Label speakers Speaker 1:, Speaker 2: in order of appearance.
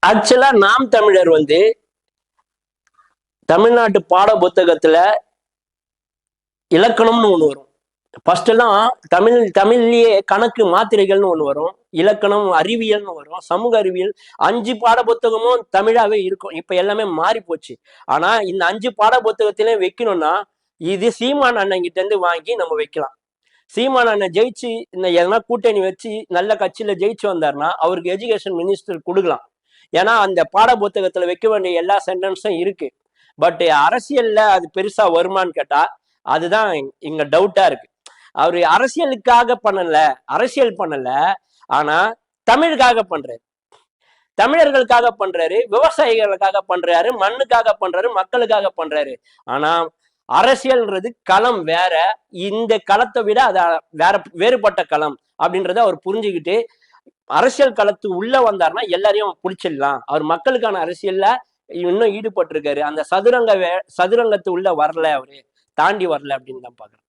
Speaker 1: ஆக்சுவலா நாம் தமிழர் தமிழ்நாட்டு பாட புத்தகத்துல இலக்கணம்னு ஒண்ணு வரும். ஃபர்ஸ்ட் எல்லாம் தமிழ்லயே கணக்கு மாத்திரைகள்னு ஒண்ணு வரும், இலக்கணம் அறிவியல்னு வரும், சமூக அறிவியல். 5 பாட புத்தகமும் தமிழாவே இருக்கும். இப்ப எல்லாமே மாறி போச்சு. ஆனா இந்த 5 பாட புத்தகத்திலே வைக்கணும்னா இது சீமான் அண்ணன் கிட்ட இருந்து வாங்கி நம்ம வைக்கலாம். சீமான் அண்ணன் ஜெயிச்சு இந்த எதனா கூட்டணி வச்சு நல்ல கட்சியில ஜெயிச்சு வந்தாருன்னா அவருக்கு எஜுகேஷன் மினிஸ்டர் கொடுக்கலாம். ஏன்னா அந்த பாட புத்தகத்துல வைக்க வேண்டிய எல்லா சென்டென்ஸும் இருக்கு. பட் அரசியல்ல அது பெருசா வருமானு கேட்டா அதுதான் இங்க டவுட்டா இருக்கு. அவரு அரசியலுக்காக பண்ணல, அரசியல் பண்ணல, ஆனா தமிழுக்காக பண்றாரு, தமிழர்களுக்காக பண்றாரு, விவசாயிகளுக்காக பண்றாரு, மண்ணுக்காக பண்றாரு, மக்களுக்காக பண்றாரு. ஆனா அரசியல்ன்றது களம் வேற, இந்த களத்தை விட அது வேறுபட்ட களம் அப்படின்றத அவர் புரிஞ்சுக்கிட்டு அரசியல் களத்து உள்ள வந்தாருன்னா எல்லாரையும் பிடிச்சிடலாம். அவர் மக்களுக்கான அரசியல்ல இன்னும் ஈடுபட்டிருக்காரு. அந்த சதுரங்கத்து உள்ள வரல, அவரு தாண்டி வரல அப்படின்னு தான் பாக்குறேன்.